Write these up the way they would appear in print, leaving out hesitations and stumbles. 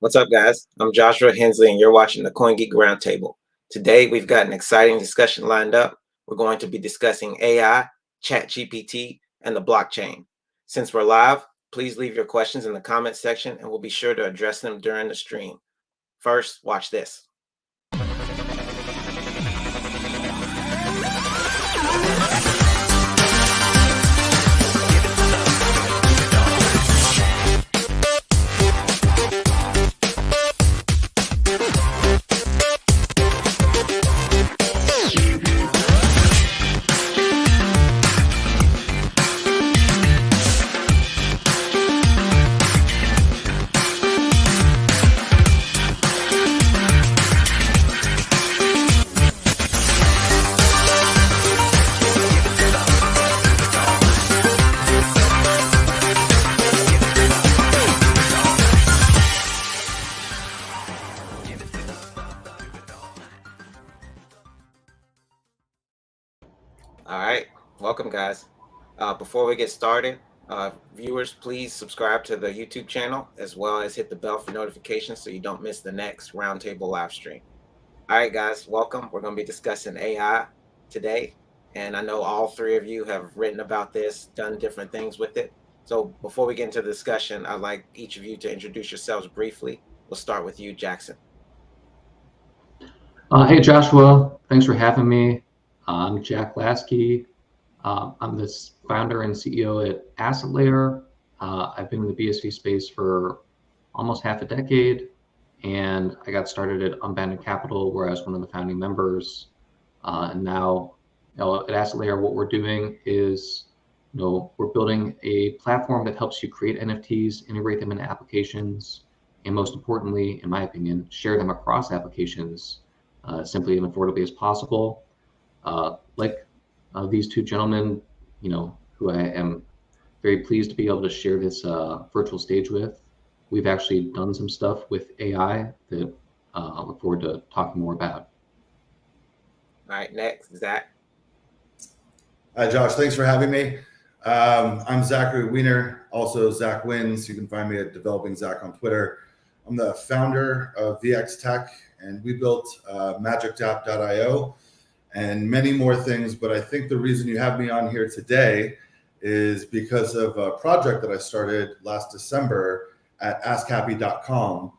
What's up, guys? I'm Joshua Henslee, and you're watching the CoinGeek Roundtable. Today, we've got an exciting discussion lined up. We're going to be discussing AI, ChatGPT, and the blockchain. Since we're live, please leave your questions in the comments section, and we'll be sure to address them during the stream. First, watch this. All right, welcome, guys. Before we get started, viewers, please subscribe to the YouTube channel as well as hit the bell for notifications so you don't miss the next Roundtable live stream. All right, guys, welcome. We're going to be discussing AI today, and I know all three of you have written about this, done different things with it. So before we get into the discussion, I'd like each of you to introduce yourselves briefly. We'll start with you, Jackson. Hey, Joshua. Thanks for having me. I'm Jack Laskey. I'm the founder and CEO at Asset Layer. I've been in the BSV space for almost half a decade, and I got started at Unbounded Capital, where I was one of the founding members. And now, at Asset Layer, what we're doing is, we're building a platform that helps you create NFTs, integrate them into applications, and most importantly, in my opinion, share them across applications simply and affordably as possible. Like these two gentlemen, who I am very pleased to be able to share this virtual stage with. We've actually done some stuff with AI that I look forward to talking more about. All right, next, Zack. Hi, Josh. Thanks for having me. I'm Zachary Weiner, also Zack Wins. You can find me at Developing Zack on Twitter. I'm the founder of VX Tech, and we built MagicDApp.io and many more things. But I think the reason you have me on here today is because of a project that I started last December at AskHappy.com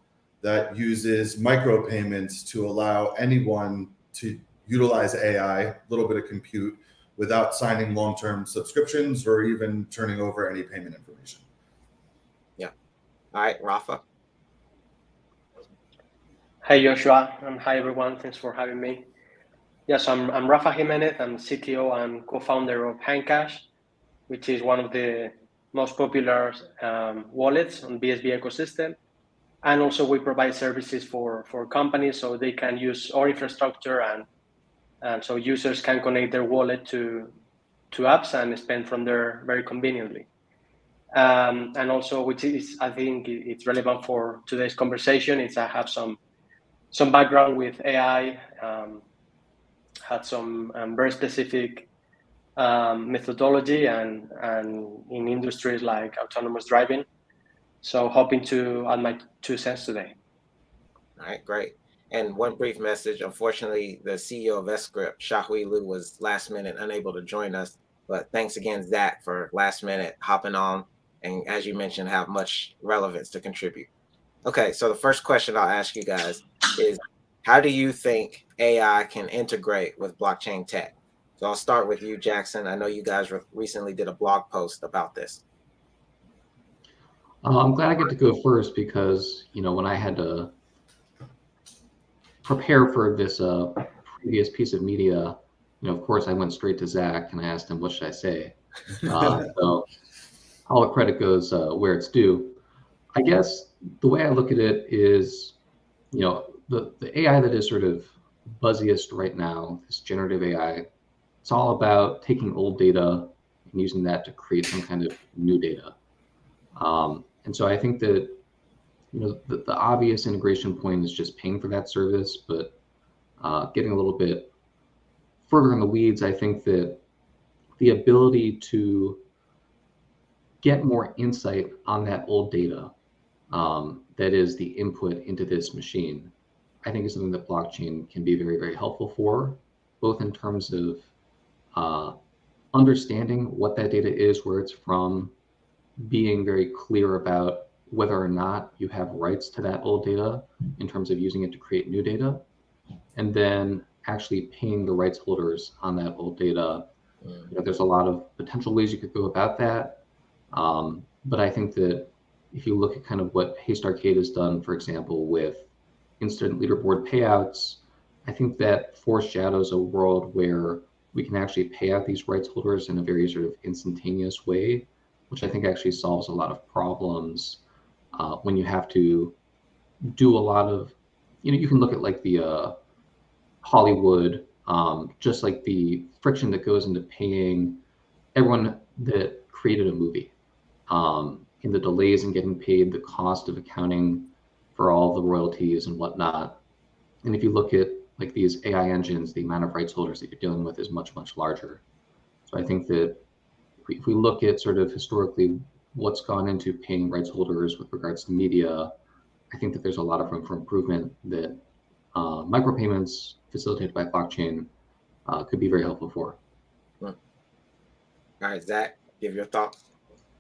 that uses micropayments to allow anyone to utilize AI, a little bit of compute, without signing long-term subscriptions or even turning over any payment information. Yeah. All right, Rafa. Hi, Joshua, and hi, everyone. Thanks for having me. Yes, I'm Rafa Jiménez. I'm CTO and co-founder of HandCash, which is one of the most popular wallets on BSB ecosystem. And also we provide services for companies so they can use our infrastructure and so users can connect their wallet to apps and spend from there very conveniently. And also, which is, I think it's relevant for today's conversation, is I have some background with AI, had some very specific methodology and in industries like autonomous driving. So hoping to add my 2 cents today. All right, great. And one brief message. Unfortunately, the CEO of S-Script, Shahui Liu, was last minute unable to join us. But thanks again, Zack, for last minute hopping on. And as you mentioned, have much relevance to contribute. Okay, so the first question I'll ask you guys is, how do you think AI can integrate with blockchain tech? So I'll start with you, Jackson. I know you guys recently did a blog post about this. I'm glad I get to go first because, when I had to prepare for this previous piece of media, of course, I went straight to Zack and I asked him, what should I say? So all the credit goes where it's due. I guess the way I look at it is, the AI that is sort of buzziest right now, this generative AI, it's all about taking old data and using that to create some kind of new data. And so I think that, the obvious integration point is just paying for that service, but getting a little bit further in the weeds, I think that the ability to get more insight on that old data that is the input into this machine, I think is something that blockchain can be very, very helpful for, both in terms of understanding what that data is, where it's from, being very clear about whether or not you have rights to that old data in terms of using it to create new data, and then actually paying the rights holders on that old data. There's a lot of potential ways you could go about that. But I think that if you look at kind of what Haste Arcade has done, for example, with instant leaderboard payouts, I think that foreshadows a world where we can actually pay out these rights holders in a very sort of instantaneous way, which I think actually solves a lot of problems when you have to do a lot of, you can look at like the Hollywood, just like the friction that goes into paying everyone that created a movie, in the delays in getting paid, the cost of accounting for all the royalties and whatnot. And if you look at like these AI engines, the amount of rights holders that you're dealing with is much, much larger. So I think that if we look at sort of historically what's gone into paying rights holders with regards to media, I think that there's a lot of room for improvement that micropayments facilitated by blockchain could be very helpful for. All right, Zach, give your thoughts.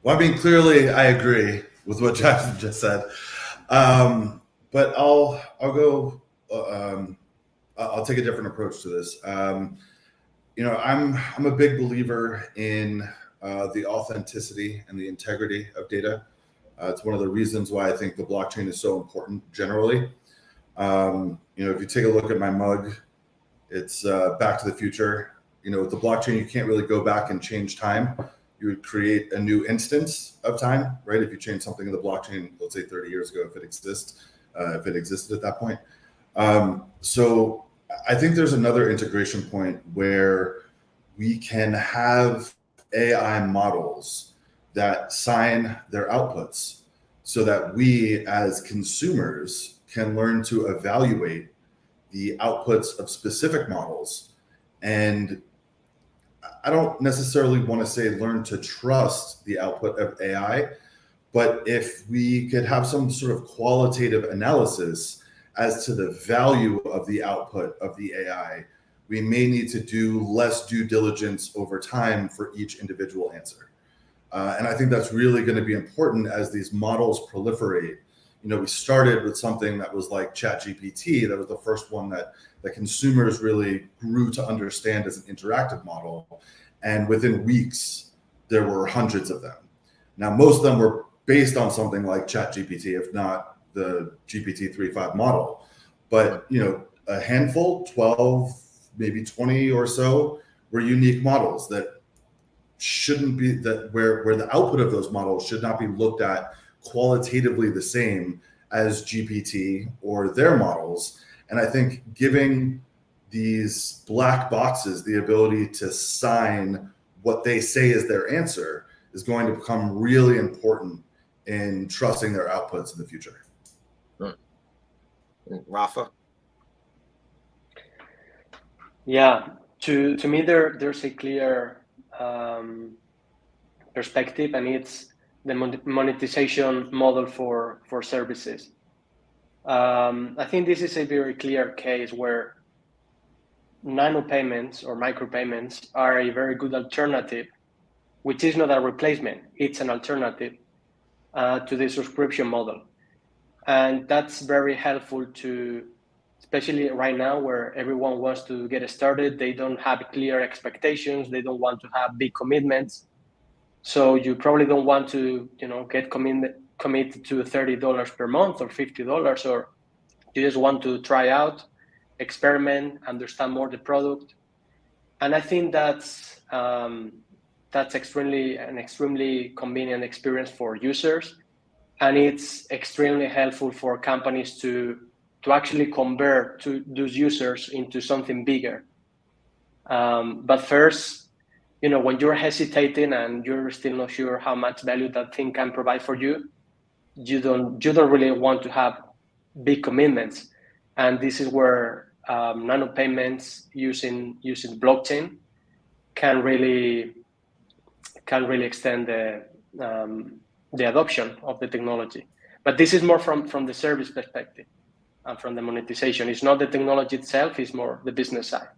Well, I mean, clearly I agree with what Jackson just said, but I'll go. I'll take a different approach to this. I'm a big believer in the authenticity and the integrity of data. It's one of the reasons why I think the blockchain is so important generally. If you take a look at my mug, it's Back to the Future. With the blockchain, you can't really go back and change time. You would create a new instance of time, right? If you change something in the blockchain, let's say 30 years ago, if it existed at that point. So I think there's another integration point where we can have AI models that sign their outputs so that we as consumers can learn to evaluate the outputs of specific models. And I don't necessarily want to say learn to trust the output of AI, but if we could have some sort of qualitative analysis as to the value of the output of the AI, we may need to do less due diligence over time for each individual answer. And I think that's really going to be important as these models proliferate. We started with something that was like ChatGPT. That was the first one that consumers really grew to understand as an interactive model. And within weeks, there were hundreds of them. Now, most of them were based on something like ChatGPT, if not the GPT 3.5 model. But, a handful, 12, maybe 20 or so, were unique models that shouldn't be, where the output of those models should not be looked at qualitatively the same as GPT or their models. And I think giving these black boxes the ability to sign what they say is their answer is going to become really important in trusting their outputs in the future. Rafa? Yeah, to me, there's a clear perspective, and it's the monetization model for services. I think this is a very clear case where nano payments or micropayments are a very good alternative, which is not a replacement, it's an alternative to the subscription model. And that's very helpful to, especially right now where everyone wants to get started, they don't have clear expectations, they don't want to have big commitments. So you probably don't want to, get committed to $30 per month or $50, or you just want to try out, experiment, understand more the product. And I think that's extremely convenient experience for users. And it's extremely helpful for companies to actually convert to those users into something bigger. But first, when you're hesitating and you're still not sure how much value that thing can provide for you, you don't really want to have big commitments. And this is where nano payments using blockchain can really extend the adoption of the technology. But this is more from the service perspective and from the monetization. It's not the technology itself, it's more the business side.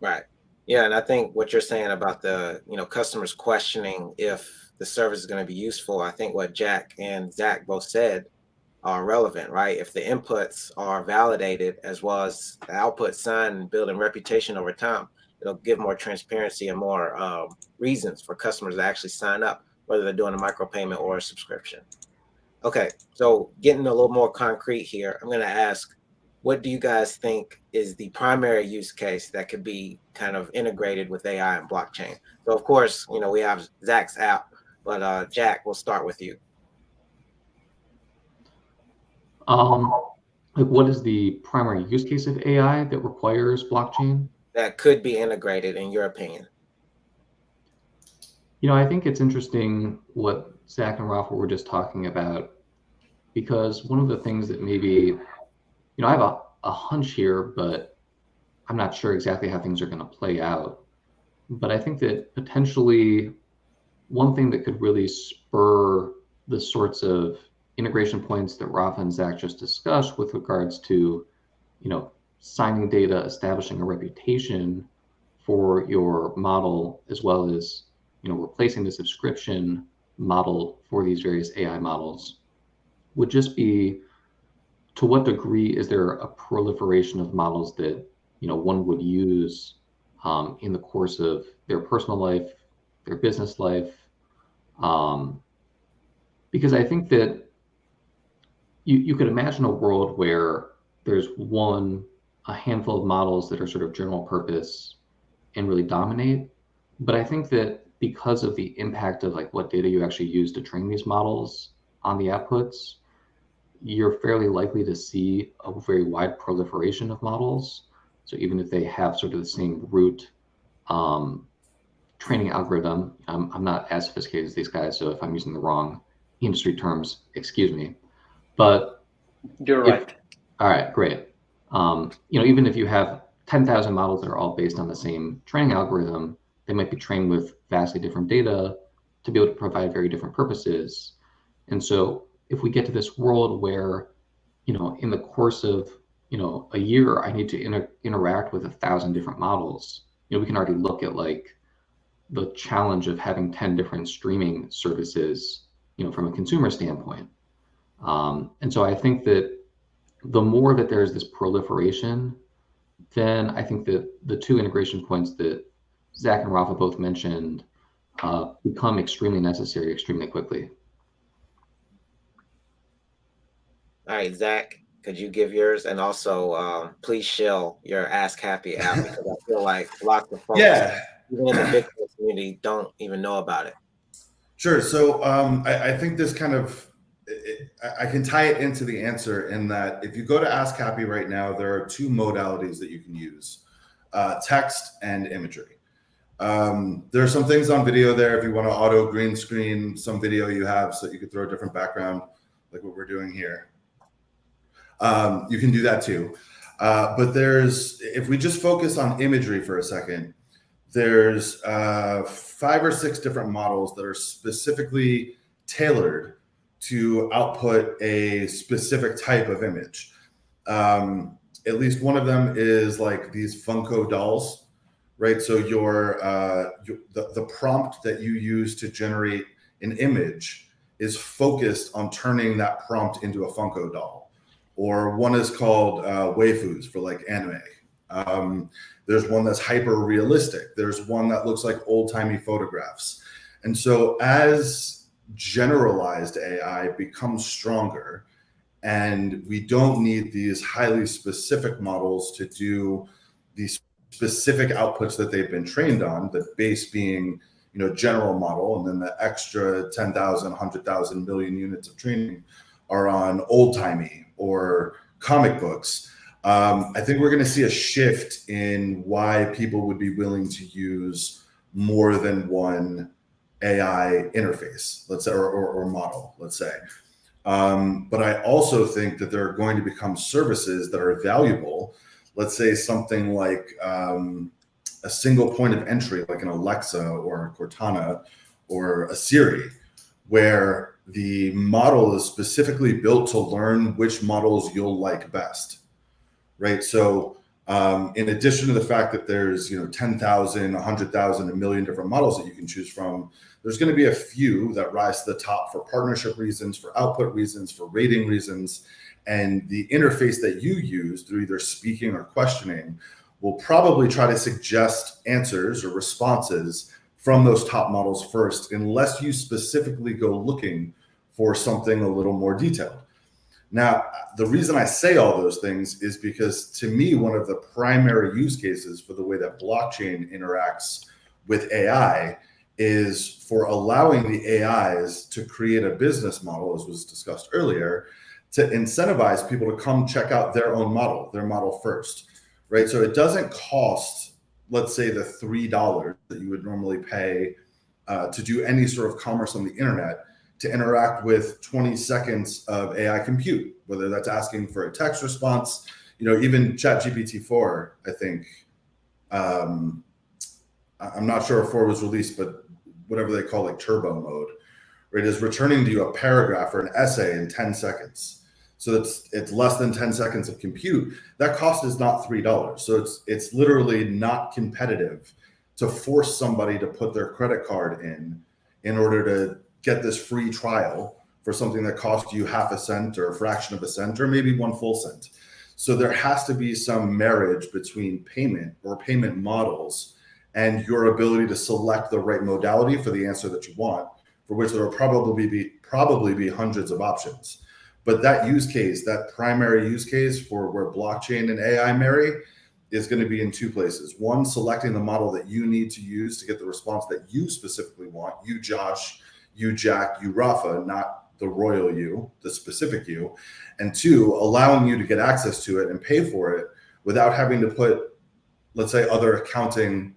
Right. Yeah, and I think what you're saying about the, customers questioning if the service is going to be useful, I think what Jack and Zach both said are relevant, right? If the inputs are validated as well as the output signed and building reputation over time, it'll give more transparency and more reasons for customers to actually sign up, whether they're doing a micropayment or a subscription. Okay, so getting a little more concrete here, I'm going to ask, what do you guys think is the primary use case that could be kind of integrated with AI and blockchain? So of course, we have Zach's app, but Jack, we'll start with you. What is the primary use case of AI that requires blockchain? That could be integrated, in your opinion? I think it's interesting what Zack and Rafa were just talking about, because one of the things that maybe, I have a hunch here, but I'm not sure exactly how things are going to play out. But I think that potentially one thing that could really spur the sorts of integration points that Rafa and Zack just discussed with regards to, signing data, establishing a reputation for your model, as well as, replacing the subscription model for these various AI models, would just be, to what degree is there a proliferation of models that, one would use in the course of their personal life, their business life? Because I think that you could imagine a world where there's a handful of models that are sort of general purpose and really dominate. But I think that because of the impact of like what data you actually use to train these models on the outputs, you're fairly likely to see a very wide proliferation of models. So even if they have sort of the same root training algorithm, I'm not as sophisticated as these guys, so if I'm using the wrong industry terms, excuse me. But you're right. All right, great. Even if you have 10,000 models that are all based on the same training algorithm, they might be trained with vastly different data to be able to provide very different purposes. And so if we get to this world where, in the course of, a year, I need to interact with 1,000 different models, we can already look at like the challenge of having 10 different streaming services, from a consumer standpoint. And so I think that the more that there's this proliferation, then I think that the two integration points that Zack and Rafa both mentioned become extremely necessary extremely quickly. All right, Zack, could you give yours? And also, please shill your Ask Happy app, because I feel like lots of folks, even in the Bitcoin community, don't even know about it. Sure. So I think this kind of, I can tie it into the answer in that if you go to Ask Happy right now, there are two modalities that you can use, text and imagery. There are some things on video there if you want to auto green screen some video you have so that you could throw a different background like what we're doing here. You can do that too. But if we just focus on imagery for a second, there's 5 or 6 different models that are specifically tailored to output a specific type of image. At least one of them is like these Funko dolls, right? So the prompt that you use to generate an image is focused on turning that prompt into a Funko doll. Or one is called waifus for like anime. There's one that's hyper realistic. There's one that looks like old timey photographs. And so as generalized AI becomes stronger, and we don't need these highly specific models to do these specific outputs that they've been trained on, the base being, general model, and then the extra 10,000, 100,000 million units of training are on old timey or comic books. I think we're going to see a shift in why people would be willing to use more than one AI interface, let's say, or model, let's say. But I also think that there are going to become services that are valuable. Let's say something like a single point of entry, like an Alexa or a Cortana or a Siri, where the model is specifically built to learn which models you'll like best, right? So in addition to the fact that there's 10,000, 100,000, a million different models that you can choose from, there's going to be a few that rise to the top for partnership reasons, for output reasons, for rating reasons. And the interface that you use through either speaking or questioning will probably try to suggest answers or responses from those top models first, unless you specifically go looking for something a little more detailed. Now, the reason I say all those things is because, to me, one of the primary use cases for the way that blockchain interacts with AI is for allowing the AIs to create a business model, as was discussed earlier, to incentivize people to come check out their model first, right? So it doesn't cost, let's say, the $3 that you would normally pay to do any sort of commerce on the internet to interact with 20 seconds of AI compute, whether that's asking for a text response, even ChatGPT 4, I think, I'm not sure if 4 was released, but whatever they call like turbo mode, right, is returning to you a paragraph or an essay in 10 seconds. So it's less than 10 seconds of compute. That cost is not $3. So it's literally not competitive to force somebody to put their credit card in order to get this free trial for something that cost you half a cent or a fraction of a cent or maybe 1 full cent. So there has to be some marriage between payment or payment models and your ability to select the right modality for the answer that you want, for which there will probably be hundreds of options. But that use case, that primary use case for where blockchain and AI marry, is going to be in 2 places. One, selecting the model that you need to use to get the response that you specifically want. You, Josh, you, Jack, you, Rafa, not the royal you, the specific you. And 2, allowing you to get access to it and pay for it without having to put, let's say, other accounting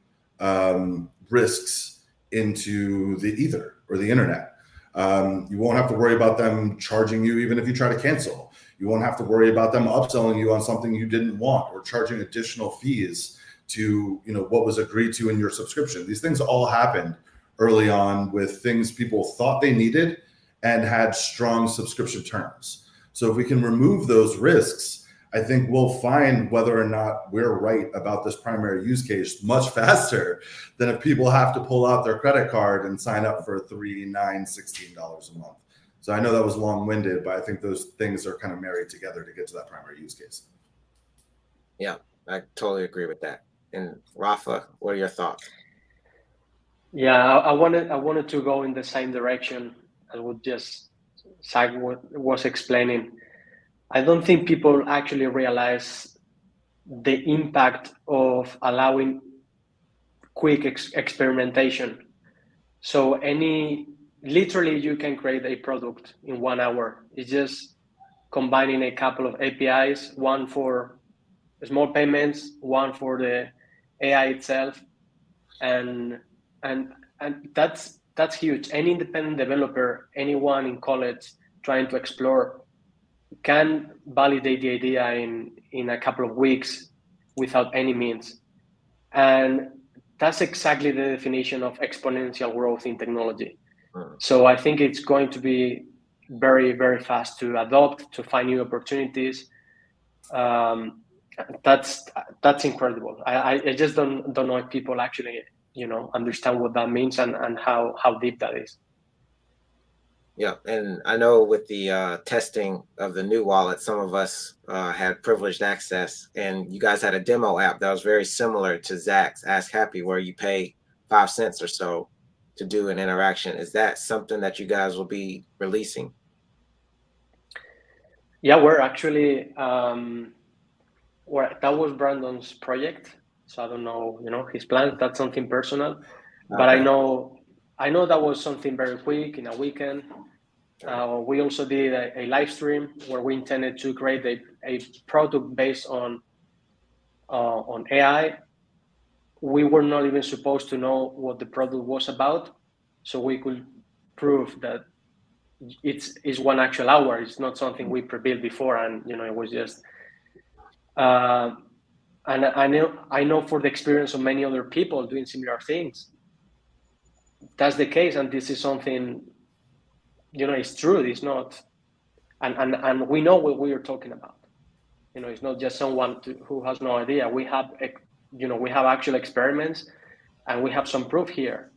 risks into the ether or the internet. You won't have to worry about them charging you even if you try to cancel. You won't have to worry about them upselling you on something you didn't want or charging additional fees to what was agreed to in your subscription. These things all happened early on with things people thought they needed and had strong subscription terms. So if we can remove those risks, I think we'll find whether or not we're right about this primary use case much faster than if people have to pull out their credit card and sign up for $3, $9, $16 a month. So I know that was long-winded, but I think those things are kind of married together to get to that primary use case. Yeah, I totally agree with that. And Rafa, what are your thoughts? Yeah, I wanted to go in the same direction as what just Zack was explaining. I don't think people actually realize the impact of allowing quick experimentation. So literally you can create a product in 1 hour. It's just combining a couple of APIs, one for small payments, one for the AI itself. And that's huge. Any independent developer, anyone in college trying to explore, can validate the idea in a couple of weeks without any means. And that's exactly the definition of exponential growth in technology. So I think it's going to be very, very fast to adopt, to find new opportunities. That's incredible. I just don't know if people actually understand what that means and how deep that is. Yeah, and I know with the testing of the new wallet, some of us had privileged access, and you guys had a demo app that was very similar to Zack's Ask Happy, where you pay 5 cents or so to do an interaction. Is that something that you guys will be releasing? Yeah, we're actually that was Brandon's project, so I don't know, his plans. That's something personal, but I know that was something very quick in a weekend. We also did a live stream where we intended to create a product based on AI. We were not even supposed to know what the product was about, so we could prove that it's 1 actual hour. It's not something we pre-built before, and it was just. And I know for the experience of many other people doing similar things, that's the case, and this is something it's true. It's not, and we know what we are talking about. It's not just someone who has no idea. We have, we have actual experiments, and we have some proof here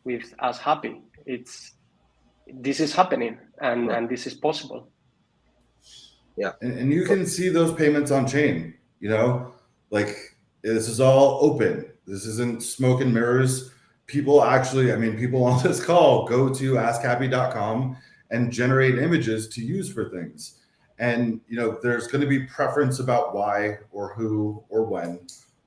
with us happy. This is happening, and this is possible. Yeah. And you can see those payments on chain, like this is all open. This isn't smoke and mirrors. People actually, people on this call go to askhappy.com and generate images to use for things. And, there's going to be preference about why or who or when,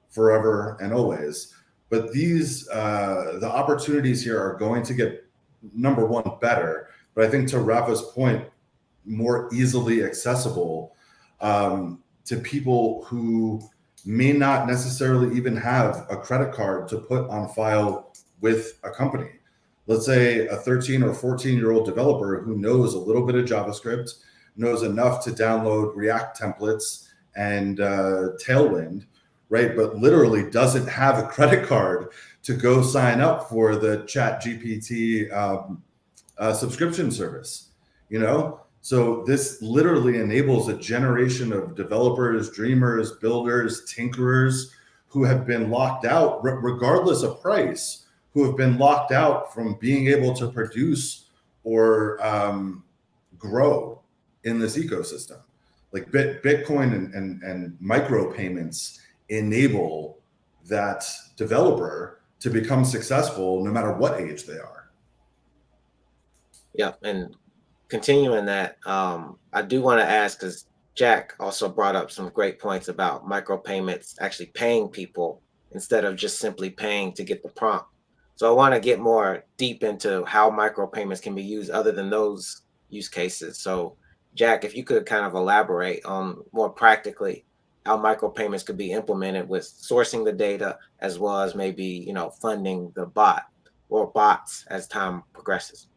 forever and always. But these, the opportunities here are going to get, number one, better. But I think to Rafa's point, more easily accessible to people who may not necessarily even have a credit card to put on file with a company. Let's say a 13 or 14-year-old developer who knows a little bit of JavaScript, knows enough to download React templates and Tailwind, right? But literally doesn't have a credit card to go sign up for the ChatGPT subscription service, So this literally enables a generation of developers, dreamers, builders, tinkerers who have been locked out, regardless of price, who have been locked out from being able to produce or grow in this ecosystem. Like Bitcoin and micropayments enable that developer to become successful no matter what age they are. Yeah, and continuing that, I do want to ask, because Jack also brought up some great points about micropayments actually paying people instead of just simply paying to get the prompt. So I want to get more deep into how micropayments can be used other than those use cases. So Jack, if you could kind of elaborate on more practically how micropayments could be implemented with sourcing the data as well as maybe, funding the bot or bots as time progresses.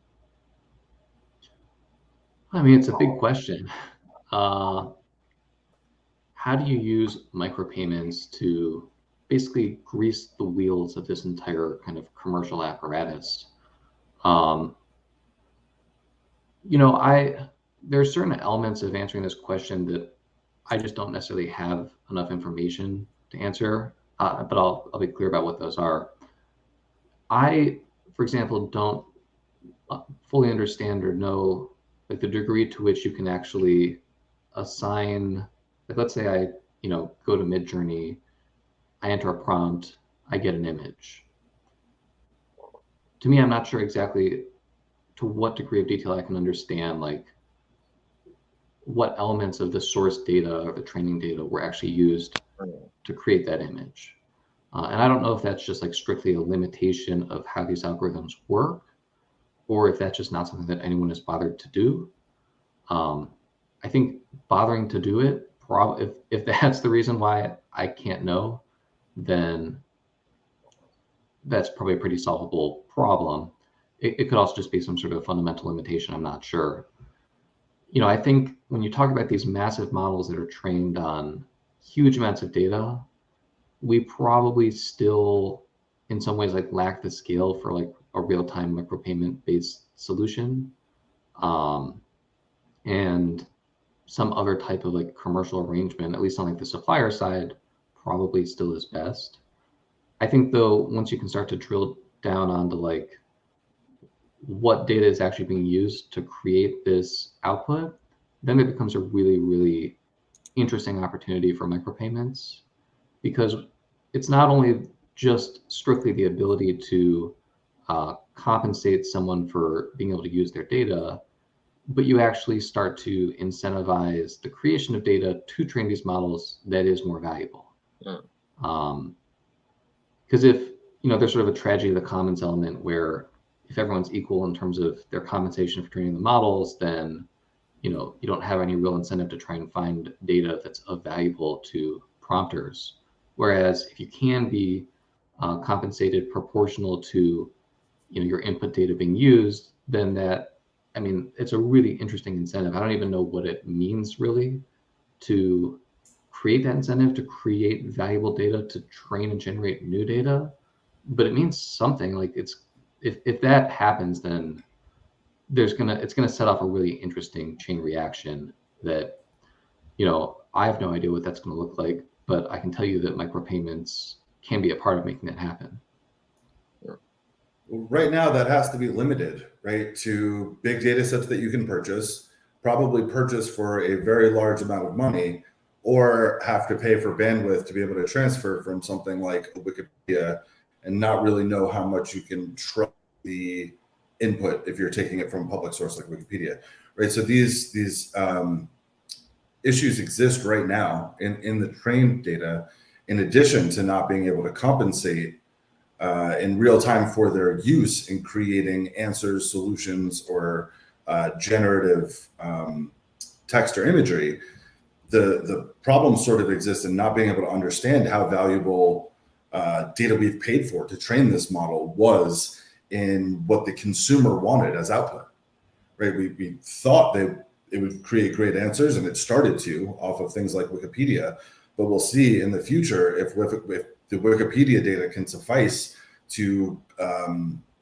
It's a big question. How do you use micropayments to basically grease the wheels of this entire kind of commercial apparatus? There's certain elements of answering this question that I just don't necessarily have enough information to answer, but I'll be clear about what those are. I, for example, don't fully understand or know like the degree to which you can actually assign, like let's say I, go to Midjourney, I enter a prompt, I get an image. To me, I'm not sure exactly to what degree of detail I can understand like what elements of the source data or the training data were actually used to create that image. And I don't know if that's just like strictly a limitation of how these algorithms work, or if that's just not something that anyone has bothered to do. I think bothering to do it, if that's the reason why I can't know, then that's probably a pretty solvable problem. It could also just be some sort of fundamental limitation, I'm not sure. I think when you talk about these massive models that are trained on huge amounts of data, we probably still, in some ways, like lack the scale for like a real-time micropayment-based solution, and some other type of like commercial arrangement, at least on like the supplier side, probably still is best. I think though, once you can start to drill down onto like what data is actually being used to create this output, then it becomes a really, really interesting opportunity for micropayments, because it's not only just strictly the ability to compensate someone for being able to use their data, but you actually start to incentivize the creation of data to train these models that is more valuable. Because if, there's sort of a tragedy of the commons element where if everyone's equal in terms of their compensation for training the models, then, you don't have any real incentive to try and find data that's valuable to prompters. Whereas if you can be compensated proportional to, your input data being used, then that, it's a really interesting incentive. I don't even know what it means really to create that incentive, to create valuable data, to train and generate new data, but it means something. Like if that happens, then it's gonna set off a really interesting chain reaction that, I have no idea what that's gonna look like, but I can tell you that micropayments can be a part of making that happen. Right now, that has to be limited, right, to big data sets that you can purchase, probably purchase for a very large amount of money, or have to pay for bandwidth to be able to transfer from something like Wikipedia and not really know how much you can trust the input if you're taking it from a public source like Wikipedia, right? So these issues exist right now in the trained data, in addition to not being able to compensate in real time for their use in creating answers, solutions, or generative text or imagery. The problem sort of exists in not being able to understand how valuable data we've paid for to train this model was in what the consumer wanted as output, right? We thought that it would create great answers, and it started to off of things like Wikipedia, but we'll see in the future if the Wikipedia data can suffice to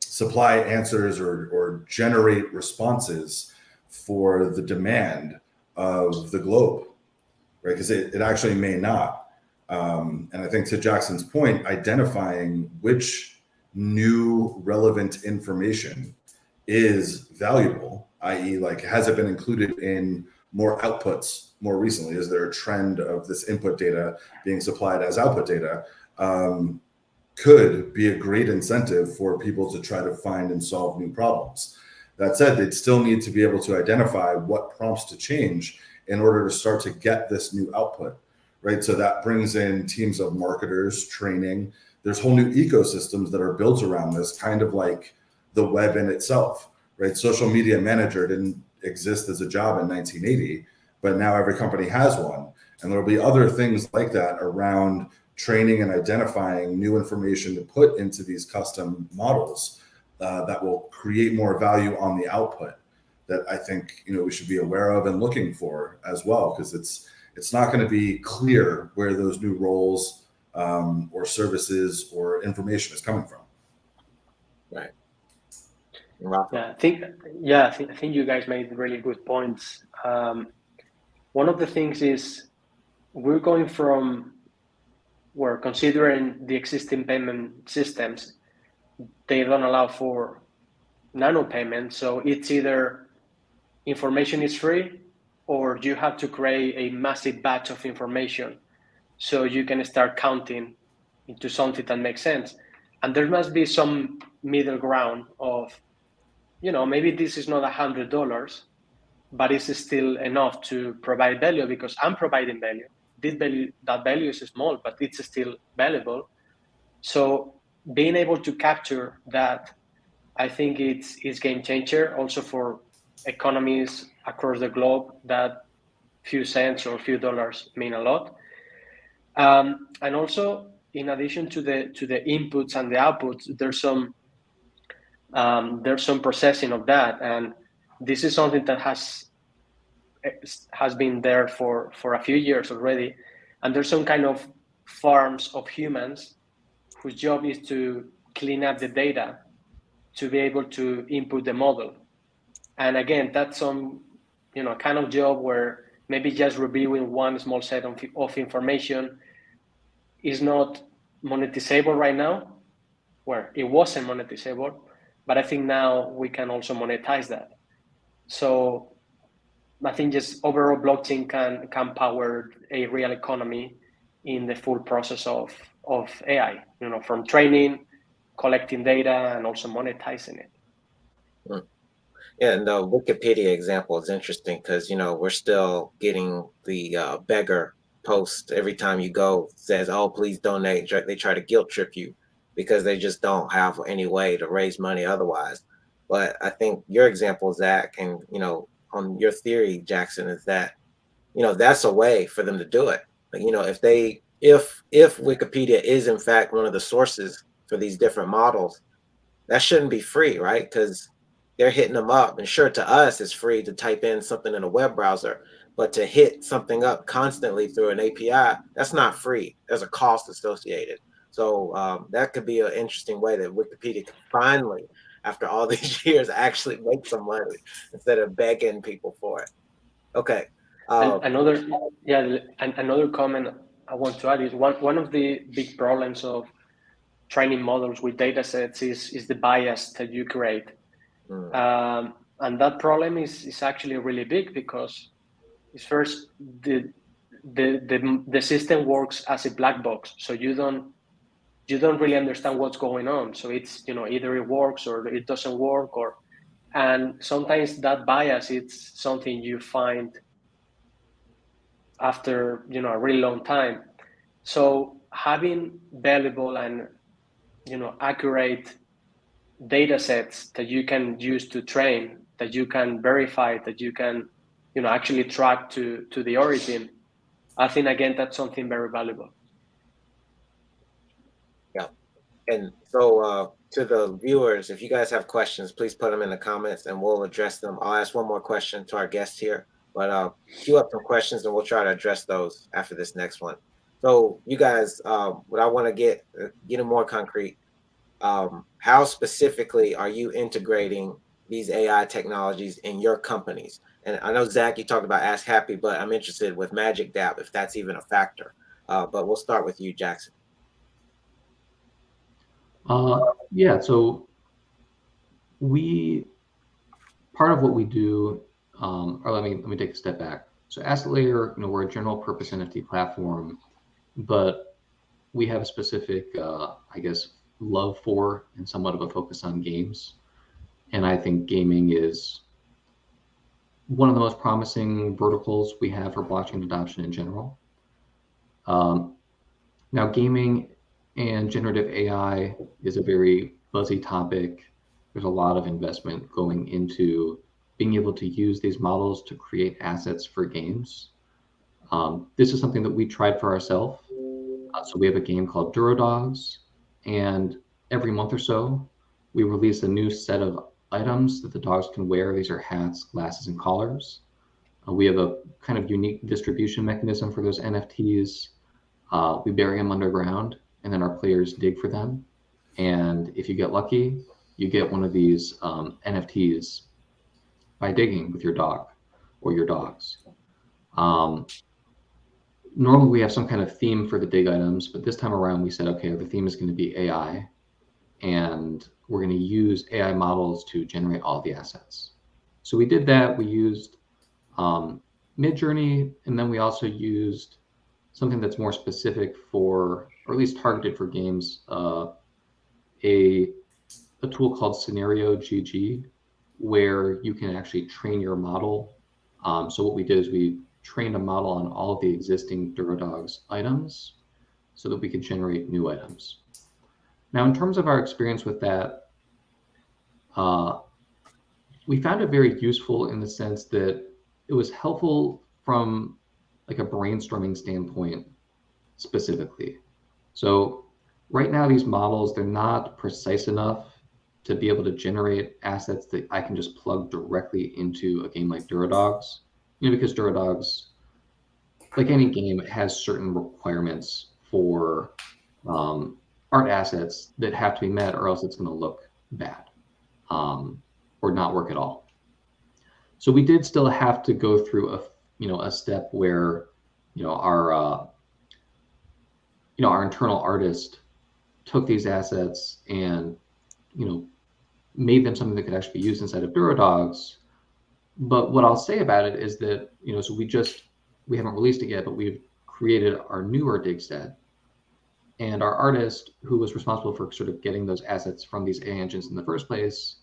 supply answers or generate responses for the demand of the globe, right? Because it actually may not. And I think to Jackson's point, identifying which new relevant information is valuable, i.e. like, has it been included in more outputs more recently? Is there a trend of this input data being supplied as output data? Could be a great incentive for people to try to find and solve new problems. That said, they'd still need to be able to identify what prompts to change in order to start to get this new output, right? So that brings in teams of marketers, training. There's whole new ecosystems that are built around this, kind of like the web in itself, right? Social media manager didn't exist as a job in 1980, but now every company has one. And there'll be other things like that around training and identifying new information to put into these custom models that will create more value on the output that I think we should be aware of and looking for as well, because it's not going to be clear where those new roles or services or information is coming from. Right. Rafa. I think you guys made really good points. One of the things is we're going from where, considering the existing payment systems, they don't allow for nano payments. So it's either information is free or you have to create a massive batch of information so you can start counting into something that makes sense. And there must be some middle ground of, maybe this is not $100, but it's still enough to provide value because I'm providing value. That value is small, but it's still valuable. So being able to capture that, I think it's game changer also for economies across the globe. That few cents or few dollars mean a lot. And also, in addition to the inputs and the outputs, there's some processing of that, and this is something that has been there for a few years already. And there's some kind of farms of humans whose job is to clean up the data to be able to input the model. And again, that's some kind of job where maybe just reviewing one small set of information is not monetizable right now, where it wasn't monetizable, but I think now we can also monetize that. So I think just overall blockchain can power a real economy in the full process of AI, from training, collecting data, and also monetizing it. Yeah, and the Wikipedia example is interesting because, we're still getting the beggar post every time you go, says, oh, please donate. They try to guilt trip you because they just don't have any way to raise money otherwise. But I think your example, Zach, and, on your theory, Jackson, is that, that's a way for them to do it. Like, if Wikipedia is in fact one of the sources for these different models, that shouldn't be free, right? Because they're hitting them up. And sure, to us, it's free to type in something in a web browser, but to hit something up constantly through an API, that's not free. There's a cost associated. So that could be an interesting way that Wikipedia can finally after all these years actually make some money instead of begging people for it. Okay. And another comment I want to add is one of the big problems of training models with data sets is the bias that you create. And that problem is actually really big because it's first the system works as a black box, so you don't really understand what's going on. So it's either it works or it doesn't work, and sometimes that bias it's something you find after a really long time. So having valuable and accurate data sets that you can use to train, that you can verify, that you can actually track to the origin, I think again that's something very valuable. Yeah. And so to the viewers, if you guys have questions, please put them in the comments and we'll address them. I'll ask one more question to our guest here, but queue up some questions and we'll try to address those after this next one. So you guys, what I want to get it more concrete, how specifically are you integrating these AI technologies in your companies? And I know, Zach, you talked about Ask Happy, but I'm interested with Magic Dab, if that's even a factor. But we'll start with you, Jackson. Yeah, so part of what we do, or let me take a step back. So Asset Layer, we're a general purpose NFT platform, but we have a specific, I guess, love for and somewhat of a focus on games. And I think gaming is one of the most promising verticals we have for blockchain adoption in general. Now, gaming and generative AI is a very buzzy topic. There's a lot of investment going into being able to use these models to create assets for games. This is something that we tried for ourselves. So we have a game called Duro Dogs, and every month or so, we release a new set of items that the dogs can wear. These are hats, glasses, and collars. We have a kind of unique distribution mechanism for those NFTs. We bury them underground, and then our players dig for them. And if you get lucky, you get one of these NFTs by digging with your dog or your dogs. Normally we have some kind of theme for the dig items, but this time around we said, okay, the theme is going to be AI, and we're going to use AI models to generate all the assets. So we did that. We used Midjourney, and then we also used something that's more specific for, or at least targeted for games, a tool called Scenario GG, where you can actually train your model. So what we did is we trained a model on all of the existing DuraDogs items so that we could generate new items. Now, in terms of our experience with that, we found it very useful in the sense that it was helpful from like a brainstorming standpoint specifically. So right now, these models, they're not precise enough to be able to generate assets that I can just plug directly into a game like DuraDogs. Because DuraDogs, like any game, it has certain requirements for art assets that have to be met, or else it's going to look bad or not work at all. So we did still have to go through a step where our internal artist took these assets and made them something that could actually be used inside of DuraDogs. But what I'll say about it is that, so we haven't released it yet, but we've created our newer dig set. And our artist, who was responsible for sort of getting those assets from these AI engines in the first place,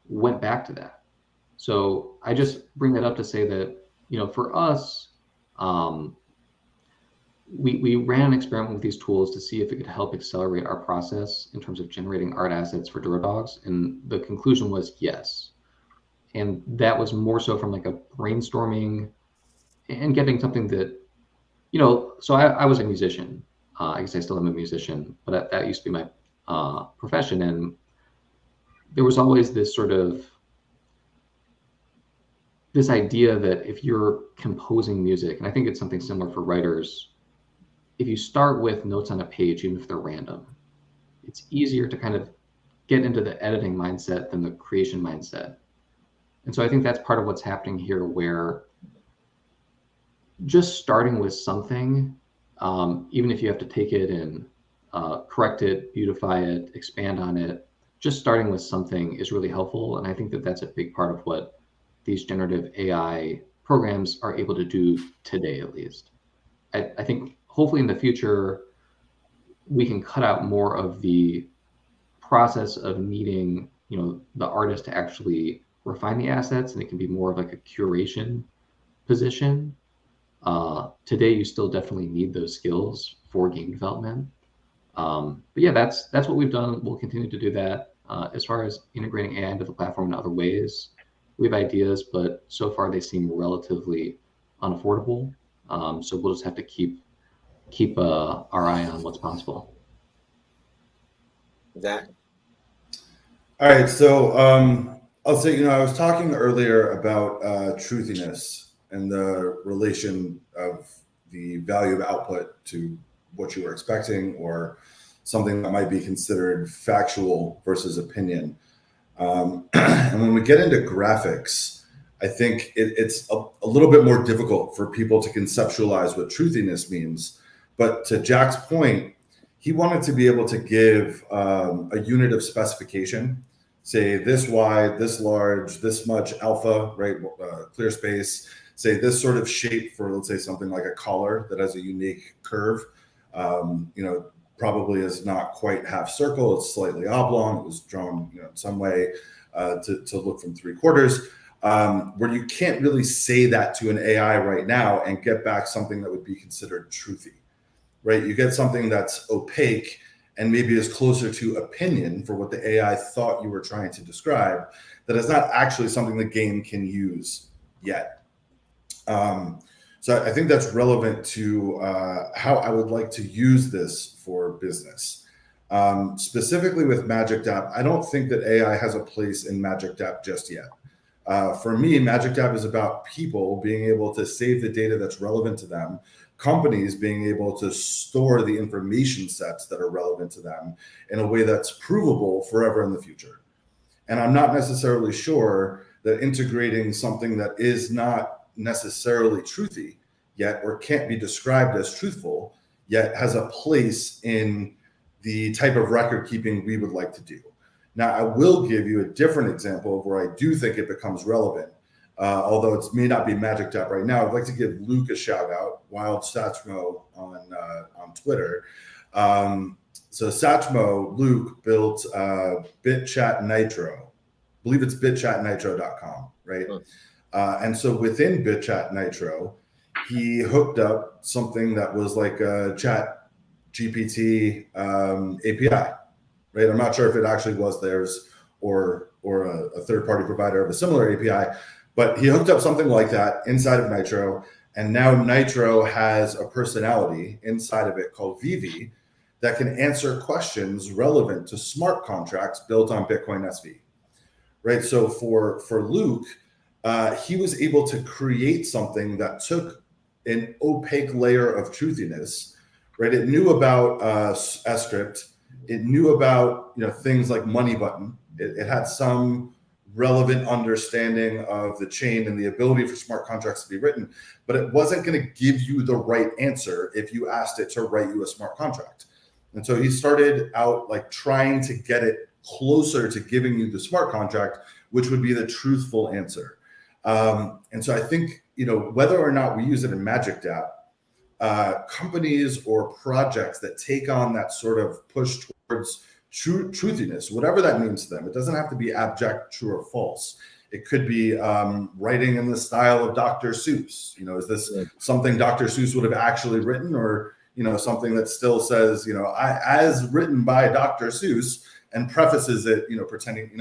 went back to that. So I just bring that up to say that, for us, we ran an experiment with these tools to see if it could help accelerate our process in terms of generating art assets for DuraDogs. And the conclusion was yes. And that was more so from like a brainstorming and getting something that, so I was a musician. I guess I still am a musician, but that used to be my profession. And there was always this sort of, this idea that if you're composing music, and I think it's something similar for writers, if you start with notes on a page, even if they're random, it's easier to kind of get into the editing mindset than the creation mindset. And so I think that's part of what's happening here, where just starting with something, even if you have to take it and correct it, beautify it, expand on it, just starting with something is really helpful. And I think that that's a big part of what these generative AI programs are able to do today, at least. I think hopefully in the future, we can cut out more of the process of needing, the artist to actually refine the assets, and it can be more of like a curation position. Today, you still definitely need those skills for game development. But yeah, that's what we've done. We'll continue to do that. As far as integrating AI into the platform in other ways, we have ideas, but so far they seem relatively unaffordable. So we'll just have to keep our eye on what's possible. Zach? All right, so I'll say, I was talking earlier about truthiness and the relation of the value of output to what you were expecting, or something that might be considered factual versus opinion. And when we get into graphics, I think it's a little bit more difficult for people to conceptualize what truthiness means. But to Jack's point, he wanted to be able to give a unit of specification, say this wide, this large, this much alpha, right? Clear space, say this sort of shape for, let's say, something like a collar that has a unique curve. Probably is not quite half circle, it's slightly oblong. It was drawn, in some way to look from 3/4, where you can't really say that to an AI right now and get back something that would be considered truthy, right? You get something that's opaque and maybe is closer to opinion for what the AI thought you were trying to describe, that is not actually something the game can use yet. So I think that's relevant to how I would like to use this for business. Specifically with Magic Dap, I don't think that AI has a place in Magic Dap just yet. For me, Magic Dap is about people being able to save the data that's relevant to them, companies being able to store the information sets that are relevant to them in a way that's provable forever in the future. And I'm not necessarily sure that integrating something that is not necessarily truthy yet, or can't be described as truthful yet, has a place in the type of record keeping we would like to do. Now, I will give you a different example of where I do think it becomes relevant. Although it may not be Magic Dap right now, I'd like to give Luke a shout out, Wild Satchmo on Twitter. So Satchmo, Luke built BitChat Nitro. I believe it's bitchatnitro.com, right? And so within BitChat Nitro, he hooked up something that was like a ChatGPT API, right? I'm not sure if it actually was theirs or a third-party provider of a similar API, but he hooked up something like that inside of Nitro, and now Nitro has a personality inside of it called Vivi that can answer questions relevant to smart contracts built on Bitcoin SV, right? So for Luke, he was able to create something that took an opaque layer of truthiness, right? It knew about script. It knew about things like money button. It had some relevant understanding of the chain and the ability for smart contracts to be written, but it wasn't going to give you the right answer if you asked it to write you a smart contract. And so he started out like trying to get it closer to giving you the smart contract, which would be the truthful answer. And so I think, whether or not we use it in Magic Dap, companies or projects that take on that sort of push towards truthiness, whatever that means to them, it doesn't have to be abject, true or false. It could be writing in the style of Dr. Seuss. Is this something Dr. Seuss would have actually written, or something that still says, as written by Dr. Seuss, and prefaces it, pretending,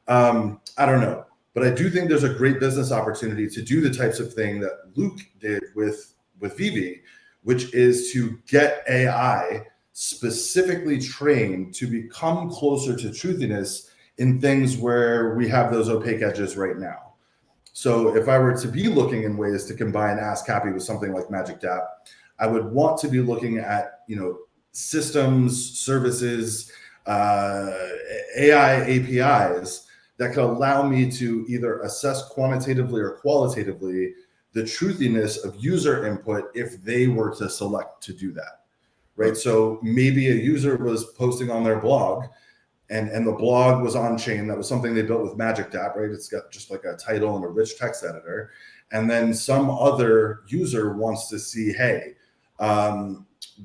I don't know. But I do think there's a great business opportunity to do the types of thing that Luke did with Vivi, which is to get AI specifically trained to become closer to truthiness in things where we have those opaque edges right now. So if I were to be looking in ways to combine Ask Happy with something like Magic Dap, I would want to be looking at, systems, services, AI APIs that could allow me to either assess quantitatively or qualitatively the truthiness of user input if they were to select to do that, right? So maybe a user was posting on their blog and the blog was on chain. That was something they built with Magic Dap, right? It's got just like a title and a rich text editor. And then some other user wants to see, hey,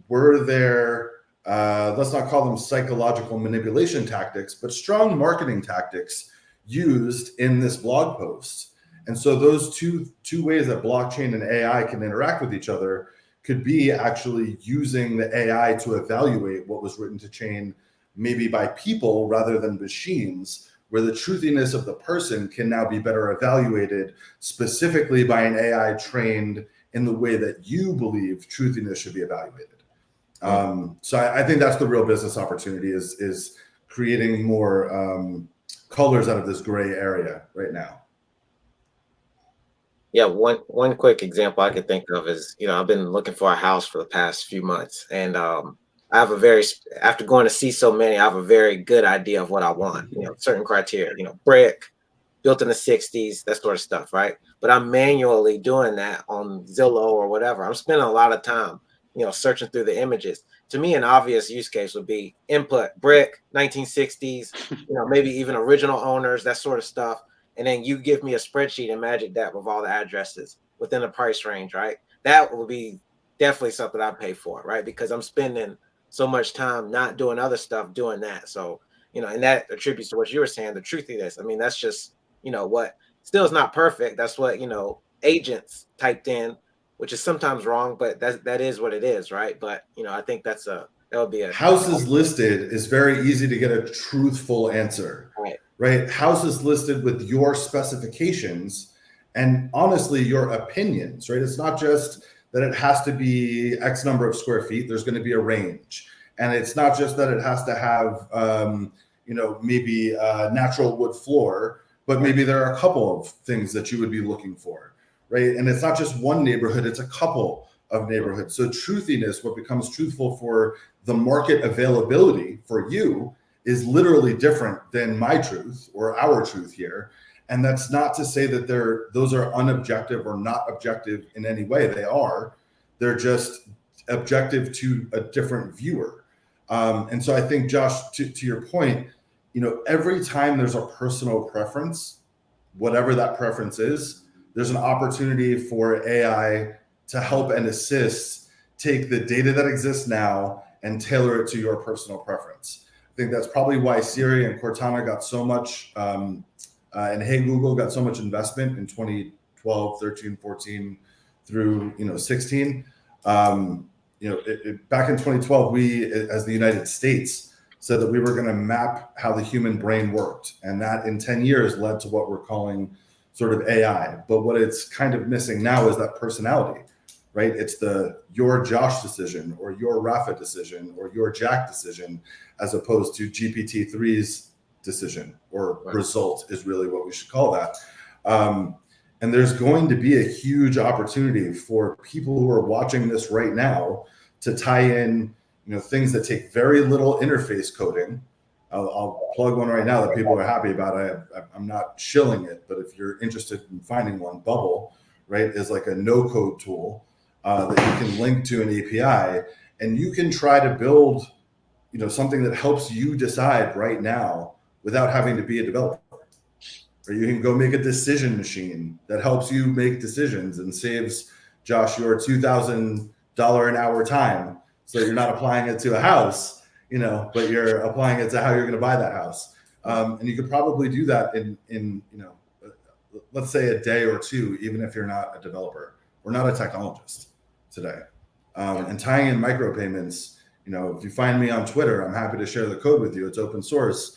were there, let's not call them psychological manipulation tactics, but strong marketing tactics used in this blog post. And so those two ways that blockchain and AI can interact with each other could be actually using the AI to evaluate what was written to chain, maybe by people rather than machines, where the truthiness of the person can now be better evaluated specifically by an AI trained in the way that you believe truthiness should be evaluated. So I think that's the real business opportunity is creating more colors out of this gray area right now. Yeah, one quick example I could think of is, I've been looking for a house for the past few months, and I have after going to see so many, I have a very good idea of what I want, certain criteria, brick, built in the 60s, that sort of stuff, right? But I'm manually doing that on Zillow or whatever. I'm spending a lot of time, searching through the images. To me, an obvious use case would be input, brick, 1960s, maybe even original owners, that sort of stuff. And then you give me a spreadsheet in Magic Dap of all the addresses within the price range, right? That will be definitely something I pay for, right? Because I'm spending so much time not doing other stuff, doing that. So, and that attributes to what you were saying, the truthiness. I mean, that's just, what still is not perfect. That's what, agents typed in, which is sometimes wrong, but that is what it is, right? But, I think that would be a houses listed is very easy to get a truthful answer. Right? Houses listed with your specifications and honestly your opinions, right? It's not just that it has to be X number of square feet. There's going to be a range, and it's not just that it has to have maybe a natural wood floor, but maybe there are a couple of things that you would be looking for, right? And it's not just one neighborhood, it's a couple of neighborhoods. So truthiness, what becomes truthful for the market availability for you, is literally different than my truth or our truth here. And that's not to say that those are unobjective or not objective in any way. They are. They're just objective to a different viewer. And so I think, Josh, to your point, every time there's a personal preference, whatever that preference is, there's an opportunity for AI to help and assist take the data that exists now and tailor it to your personal preference. I think that's probably why Siri and Cortana got so much, and Hey Google got so much investment in 2012, 13, 14 through 16. Back in 2012, we, as the United States, said that we were going to map how the human brain worked, and that in 10 years led to what we're calling sort of AI. But what it's kind of missing now is that personality. Right? It's your Josh decision or your Rafa decision or your Jack decision, as opposed to GPT-3's decision or result is really what we should call that. And there's going to be a huge opportunity for people who are watching this right now to tie in, things that take very little interface coding. I'll plug one right now that people are happy about. I'm not shilling it, but if you're interested in finding one, Bubble, right, is like a no-code tool that you can link to an API, and you can try to build, something that helps you decide right now without having to be a developer. Or you can go make a decision machine that helps you make decisions and saves Josh your $2,000 an hour time, so you're not applying it to a house, but you're applying it to how you're going to buy that house. And you could probably do that in let's say a day or two, even if you're not a developer or not a technologist today. And tying in micropayments, if you find me on Twitter, I'm happy to share the code with you. It's open source.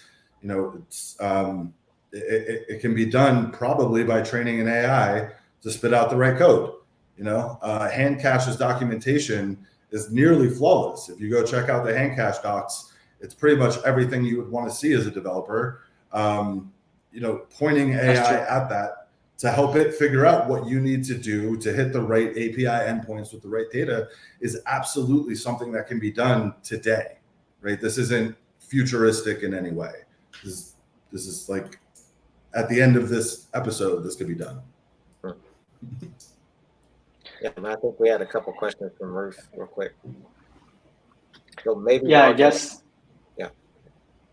It can be done probably by training an AI to spit out the right code. HandCash's documentation is nearly flawless. If you go check out the HandCash docs, it's pretty much everything you would want to see as a developer. Pointing AI at that to help it figure out what you need to do to hit the right API endpoints with the right data is absolutely something that can be done today, right? This isn't futuristic in any way. This is like at the end of this episode, this could be done. Yeah, and I think we had a couple questions from Ruth real quick. So maybe just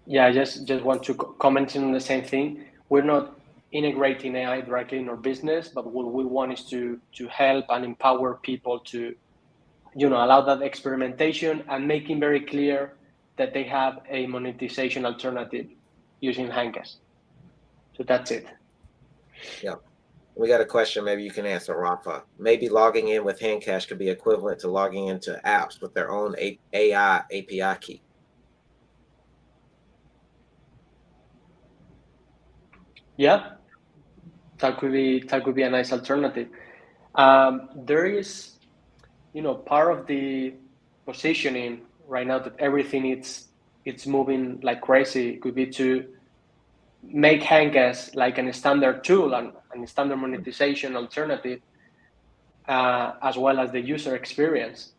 want to comment on the same thing. We're not integrating AI directly in our business, but what we want is to help and empower people to, allow that experimentation and making very clear that they have a monetization alternative using HandCash. So that's it. Yeah. We got a question maybe you can answer, Rafa. Maybe logging in with HandCash could be equivalent to logging into apps with their own AI API key. Yeah, that could be a nice alternative. There is, part of the positioning right now that everything it's moving like crazy could be to make HandCash like a standard tool and a standard monetization alternative, as well as the user experience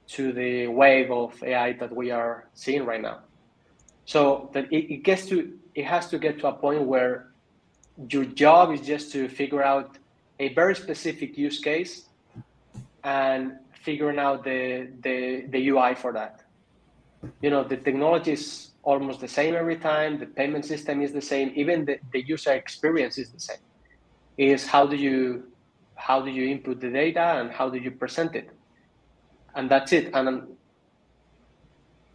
to the wave of AI that we are seeing right now. So that it has to get to a point where your job is just to figure out a very specific use case and figuring out the UI for that. The technology is almost the same every time. The payment system is the same. Even the user experience is the same. Is how do you input the data and how do you present it? And that's it. And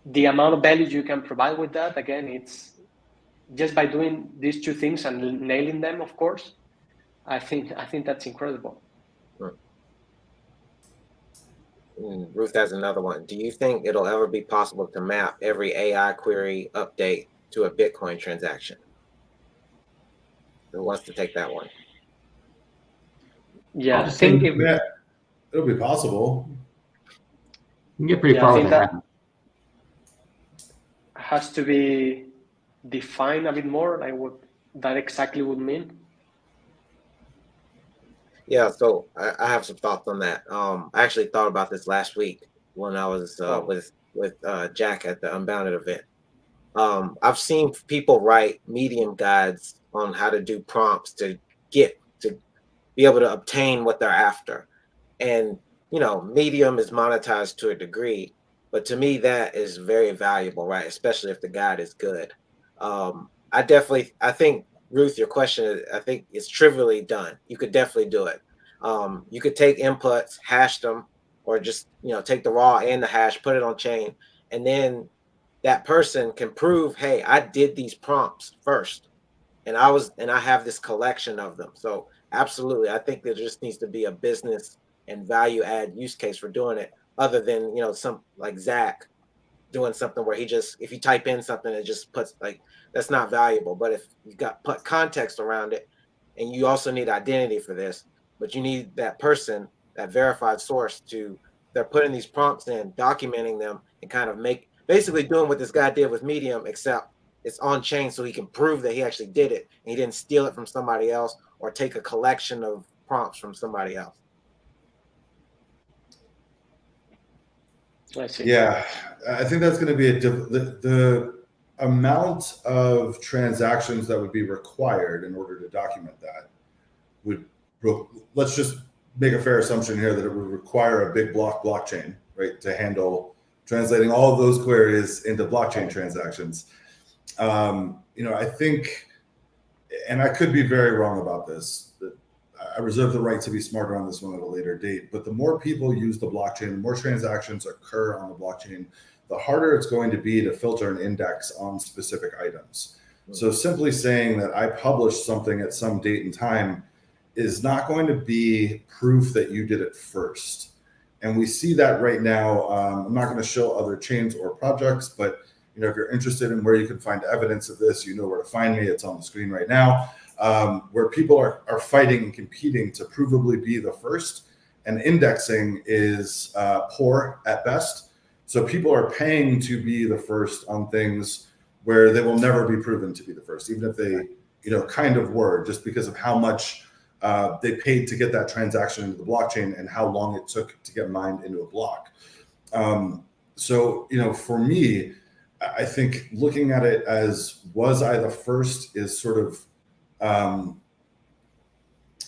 the amount of value you can provide with that, again, it's just by doing these two things and nailing them, of course, I think that's incredible. Ruth has another one. Do you think it'll ever be possible to map every AI query update to a Bitcoin transaction? Who wants to take that one? Yeah, I think it'll be possible. You can get pretty far with that. Has to be defined a bit more, like what that exactly would mean. Yeah, so I have some thoughts on that. I actually thought about this last week when I was with Jack at the Unbounded event. I've seen people write Medium guides on how to do prompts to be able to obtain what they're after. And, Medium is monetized to a degree, but to me, that is very valuable, right? Especially if the guide is good. I think, Ruth, your question, I think it's trivially done. You could definitely do it. You could take inputs, hash them, or just, take the raw and the hash, put it on chain, and then that person can prove, hey, I did these prompts first, and I have this collection of them. So absolutely, I think there just needs to be a business and value add use case for doing it, other than, some like Zack doing something where if you type in something, it just puts that's not valuable. But if you put context around it, and you also need identity for this, but you need that person, that verified source, they're putting these prompts in, documenting them, and kind of basically doing what this guy did with Medium, except it's on chain, so he can prove that he actually did it and he didn't steal it from somebody else or take a collection of prompts from somebody else. I see. Yeah, I think that's going to be the amount of transactions that would be required in order to document that let's just make a fair assumption here that it would require a big blockchain, right, to handle translating all of those queries into blockchain transactions. I think, and I could be very wrong about this, I reserve the right to be smarter on this one at a later date, but the more people use the blockchain, the more transactions occur on the blockchain, the harder it's going to be to filter an index on specific items. So simply saying that I published something at some date and time is not going to be proof that you did it first. And we see that right now. I'm not going to show other chains or projects, but if you're interested in where you can find evidence of this, you know where to find me. It's on the screen right now, where people are fighting and competing to provably be the first, and indexing is poor at best. So people are paying to be the first on things where they will never be proven to be the first, even if they, kind of were, just because of how much they paid to get that transaction into the blockchain and how long it took to get mined into a block. So, for me, I think looking at it as was I the first is sort of, I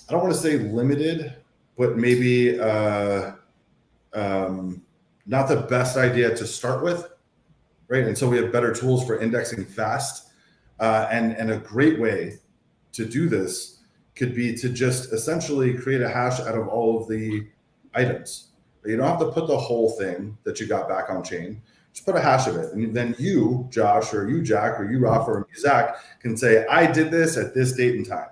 don't want to say limited, but maybe not the best idea to start with, right? And so we have better tools for indexing fast. And a great way to do this could be to just essentially create a hash out of all of the items. You don't have to put the whole thing that you got back on chain. Just put a hash of it. And then you, Josh, or you, Jack, or you, Rafa, or you, Zack, can say, I did this at this date and time.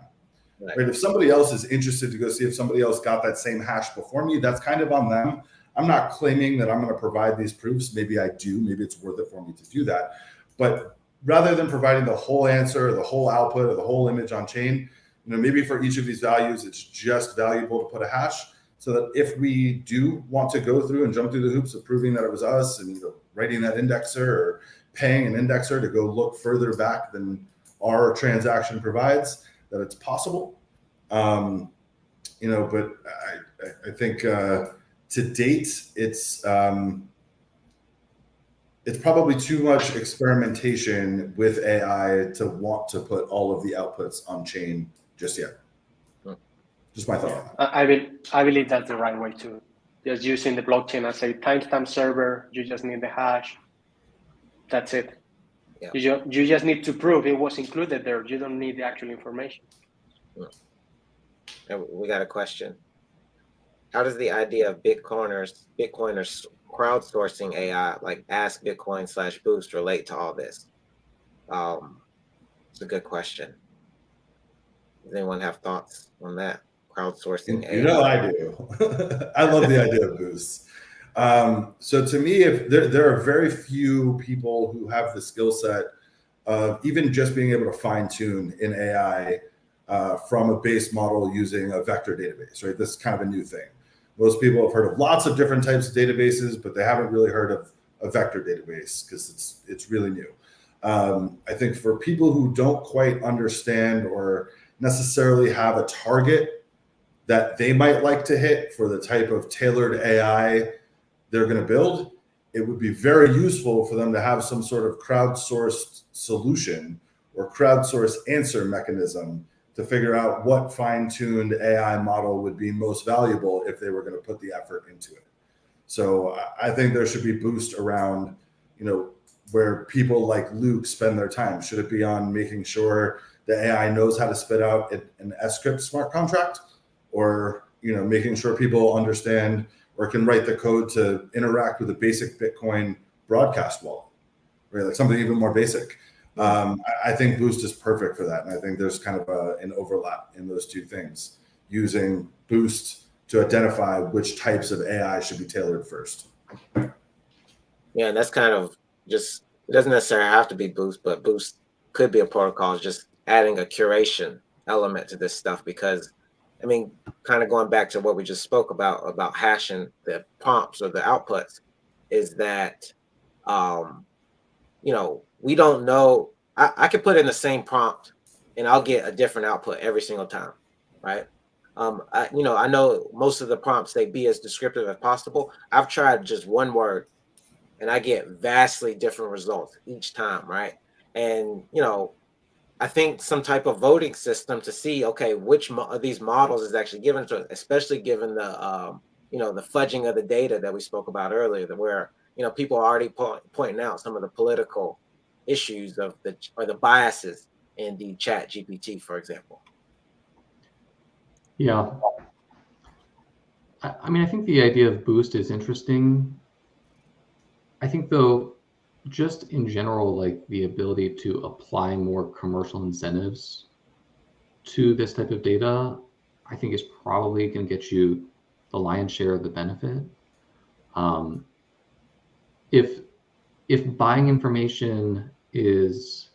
Right? If somebody else is interested to go see if somebody else got that same hash before me, that's kind of on them. I'm not claiming that I'm going to provide these proofs. Maybe I do. Maybe it's worth it for me to do that. But rather than providing the whole answer, or the whole output, or the whole image on chain, maybe for each of these values, it's just valuable to put a hash, so that if we do want to go through and jump through the hoops of proving that it was us and writing that indexer or paying an indexer to go look further back than our transaction provides, that it's possible. But I think to date, it's probably too much experimentation with AI to want to put all of the outputs on chain just yet. Just my thought on that. I believe that's the right way to just using the blockchain as a timestamp server. You just need the hash. That's it. Yeah. You just need to prove it was included there. You don't need the actual information. We got a question. How does the idea of Bitcoiners crowdsourcing AI, like Ask Bitcoin /Boost, relate to all this? It's a good question. Does anyone have thoughts on that? Crowdsourcing AI. I do. I love the idea of boosts. So to me, if there are very few people who have the skill set of even just being able to fine tune in AI from a base model using a vector database, right? This is kind of a new thing. Most people have heard of lots of different types of databases, but they haven't really heard of a vector database because it's really new. I think for people who don't quite understand or necessarily have a target that they might like to hit for the type of tailored AI they're going to build, it would be very useful for them to have some sort of crowdsourced solution or crowdsourced answer mechanism to figure out what fine-tuned AI model would be most valuable if they were going to put the effort into it. So I think there should be boost around, where people like Luke spend their time. Should it be on making sure the AI knows how to spit out an S-script smart contract, or making sure people understand or can write the code to interact with a basic Bitcoin broadcast wallet, right? Like something even more basic. I think Boost is perfect for that. And I think there's kind of an overlap in those two things, using Boost to identify which types of AI should be tailored first. Yeah, and that's kind of just, it doesn't necessarily have to be Boost, but Boost could be a protocol, just adding a curation element to this stuff. Because, kind of going back to what we just spoke about hashing the prompts or the outputs, is that, we don't know. I could put in the same prompt and I'll get a different output every single time, right? I know most of the prompts, they be as descriptive as possible. I've tried just one word and I get vastly different results each time, right? And, I think some type of voting system to see, okay, which of these models is actually given to us, especially given the, the fudging of the data that we spoke about earlier, where, people are already pointing out some of the political issues or the biases in the ChatGPT, for example. Yeah. I think the idea of Boost is interesting. I think, though, just in general, like the ability to apply more commercial incentives to this type of data, I think is probably going to get you the lion's share of the benefit. If buying information is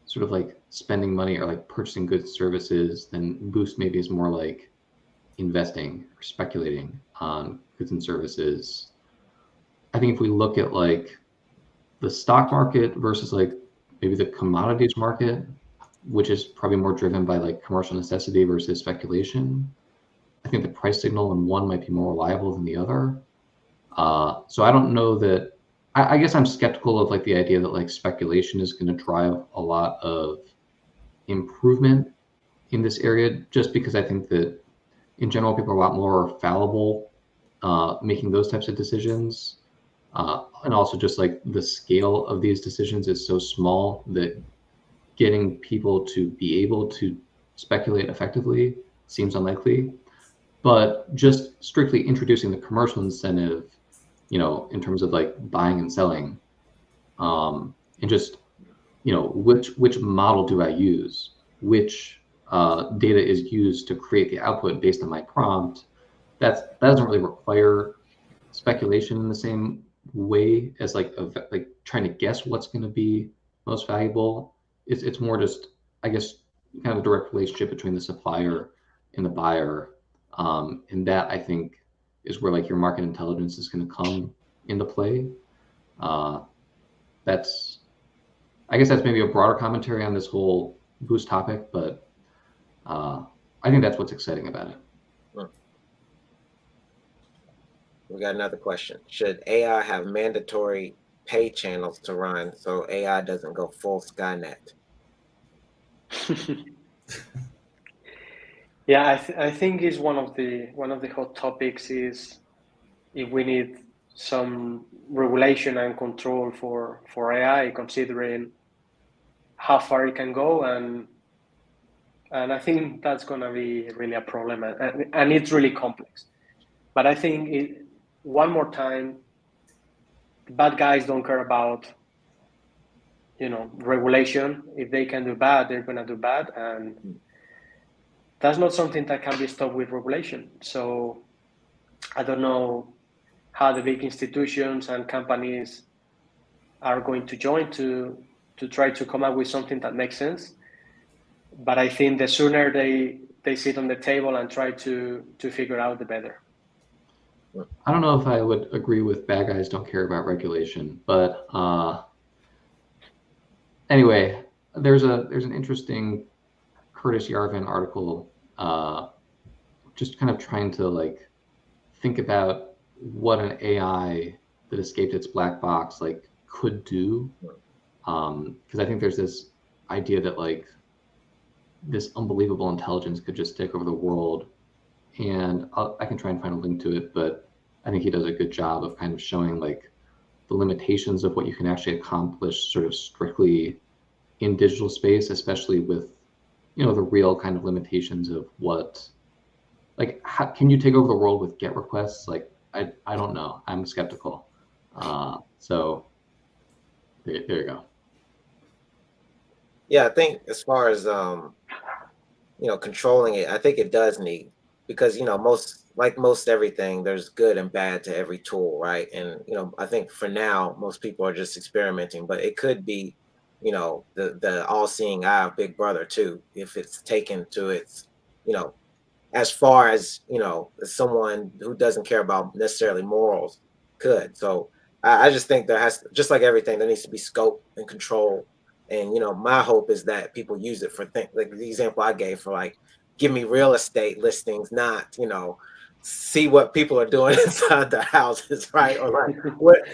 sort of like spending money or like purchasing goods and services, then Boost maybe is more like investing or speculating on goods and services. I think if we look at like the stock market versus like maybe the commodities market, which is probably more driven by like commercial necessity versus speculation, I think the price signal in one might be more reliable than the other. So I don't know that I guess I'm skeptical of like the idea that like speculation is going to drive a lot of improvement in this area, just because I think that in general people are a lot more fallible making those types of decisions. And also just like the scale of these decisions is so small that getting people to be able to speculate effectively seems unlikely. But just strictly introducing the commercial incentive, in terms of like buying and selling, and just, which model do I use? Which data is used to create the output based on my prompt? That doesn't really require speculation in the same way as like trying to guess what's going to be most valuable. It's more just, I guess, kind of a direct relationship between the supplier and the buyer, and that I think is where like your market intelligence is going to come into play. I guess that's maybe a broader commentary on this whole boost topic, but I think that's what's exciting about it. We got another question. Should AI have mandatory pay channels to run so AI doesn't go full Skynet? Yeah, I think is one of the hot topics is if we need some regulation and control for AI, considering how far it can go, and I think that's going to be really a problem, and it's really complex. But I think one more time, bad guys don't care about regulation. If they can do bad, they're going to do bad, and that's not something that can be stopped with regulation. So I don't know how the big institutions and companies are going to join to try to come up with something that makes sense. But I think the sooner they sit on the table and try to figure out, the better. I don't know if I would agree with bad guys don't care about regulation, but anyway, there's an interesting Curtis Yarvin article, just kind of trying to like think about what an AI that escaped its black box like could do, because I think there's this idea that like this unbelievable intelligence could just take over the world, and I can try and find a link to it, but I think he does a good job of kind of showing like the limitations of what you can actually accomplish sort of strictly in digital space, especially with the real kind of limitations of what, like, how can you take over the world with GET requests? Like, I don't know. I'm skeptical. So there you go. Yeah, I think as far as controlling it, I think it does need, because most everything, there's good and bad to every tool, right? And I think for now most people are just experimenting, but it could be the all-seeing eye of Big Brother too, if it's taken to its as far as someone who doesn't care about necessarily morals could. So I just think there has to, just like everything, there needs to be scope and control. And my hope is that people use it for things like the example I gave, for like, give me real estate listings, not see what people are doing inside the houses, right? Or like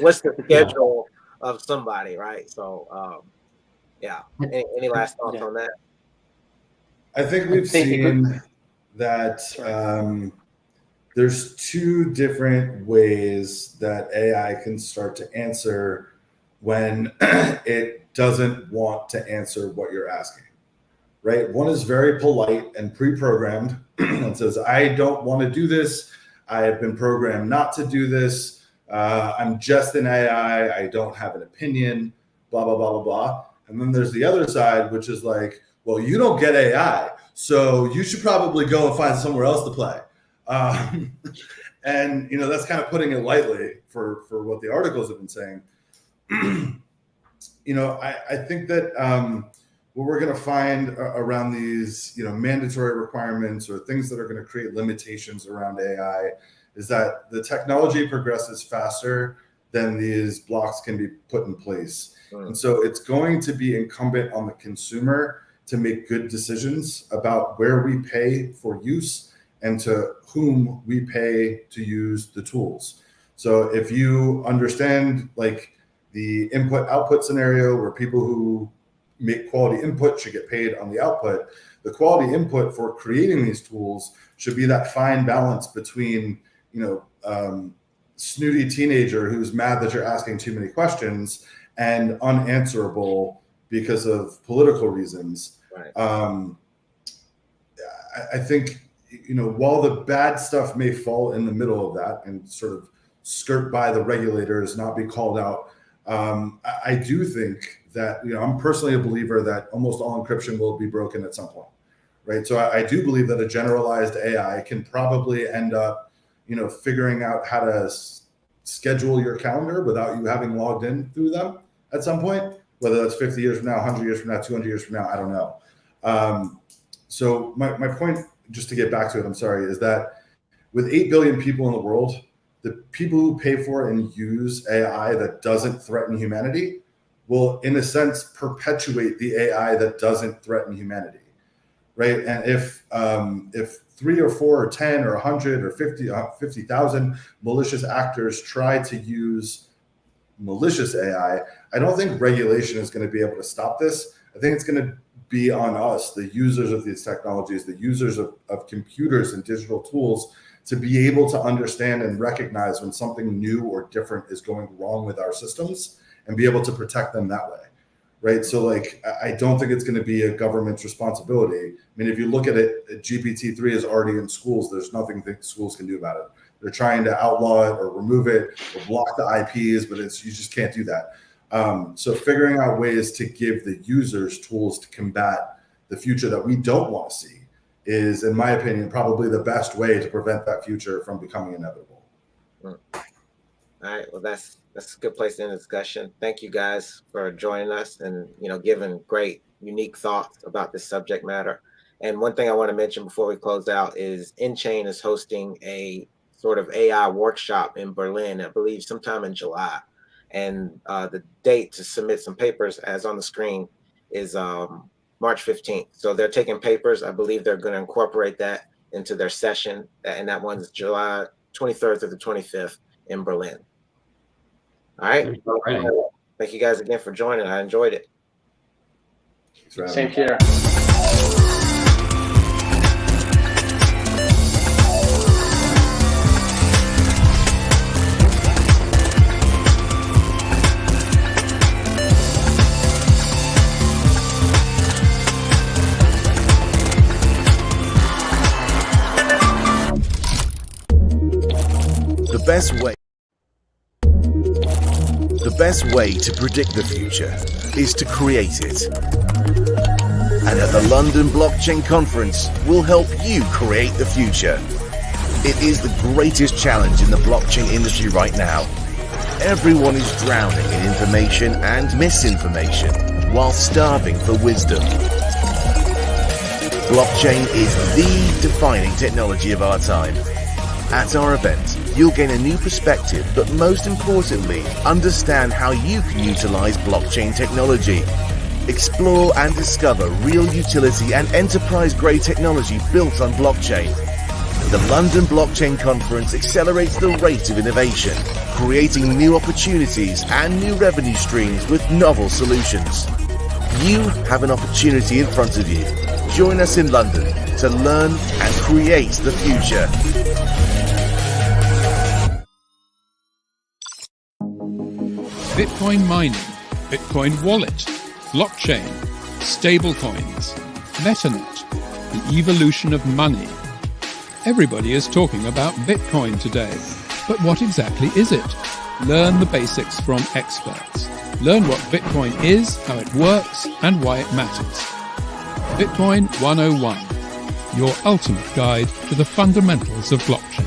what's the schedule of somebody, right? So yeah. Any last thoughts on that? I think we've seen that there's two different ways that AI can start to answer when it doesn't want to answer what you're asking, right? One is very polite and pre-programmed and says, I don't want to do this. I have been programmed not to do this. I'm just an AI. I don't have an opinion, blah, blah, blah, blah, blah. And then there's the other side, which is like, well, you don't get AI, so you should probably go and find somewhere else to play. And, that's kind of putting it lightly for what the articles have been saying. I think that what we're going to find around these, mandatory requirements or things that are going to create limitations around AI is that the technology progresses faster than these blocks can be put in place. And so it's going to be incumbent on the consumer to make good decisions about where we pay for use and to whom we pay to use the tools. So if you understand like the input-output scenario where people who make quality input should get paid on the output. The quality input for creating these tools should be that fine balance between, snooty teenager who's mad that you're asking too many questions and unanswerable because of political reasons. Right. I think, while the bad stuff may fall in the middle of that and sort of skirt by the regulators, not be called out, I do think that, I'm personally a believer that almost all encryption will be broken at some point, right? So I do believe that a generalized AI can probably end up, figuring out how to schedule your calendar without you having logged in through them at some point, whether that's 50 years from now, 100 years from now, 200 years from now, I don't know. So my point, just to get back to it, I'm sorry, is that with 8 billion people in the world, the people who pay for and use AI that doesn't threaten humanity will, in a sense, perpetuate the AI that doesn't threaten humanity, right? And if 3 or 4 or 10 or 100 or 50,000 malicious actors try to use malicious AI, I don't think regulation is going to be able to stop this. I think it's going to be on us, the users of these technologies, the users of computers and digital tools, to be able to understand and recognize when something new or different is going wrong with our systems and be able to protect them that way, right? So I don't think it's going to be a government's responsibility. I mean, if you look at it, GPT-3 is already in schools. There's nothing that schools can do about it. They're trying to outlaw it or remove it or block the IPs, but you just can't do that. So figuring out ways to give the users tools to combat the future that we don't want to see is, in my opinion, probably the best way to prevent that future from becoming inevitable. All right. Well, that's a good place to end the discussion. Thank you guys for joining us and, giving great, unique thoughts about this subject matter. And one thing I want to mention before we close out is InChain is hosting a sort of AI workshop in Berlin, I believe sometime in July. And the date to submit some papers, as on the screen, is March 15th. So they're taking papers. I believe they're going to incorporate that into their session. And that one's July 23rd through the 25th in Berlin. All right. Thank you guys again for joining. I enjoyed it. Same here. The best way to predict the future is to create it. And at the London Blockchain Conference, we'll help you create the future. It is the greatest challenge in the blockchain industry right now. Everyone is drowning in information and misinformation while starving for wisdom. Blockchain is the defining technology of our time. At our event, you'll gain a new perspective, but most importantly, understand how you can utilize blockchain technology. Explore and discover real utility and enterprise-grade technology built on blockchain. The London Blockchain Conference accelerates the rate of innovation, creating new opportunities and new revenue streams with novel solutions. You have an opportunity in front of you. Join us in London to learn and create the future. Bitcoin mining, Bitcoin wallet, blockchain, stablecoins, MetaNet, the evolution of money. Everybody is talking about Bitcoin today, but what exactly is it? Learn the basics from experts. Learn what Bitcoin is, how it works, and why it matters. Bitcoin 101, your ultimate guide to the fundamentals of blockchain.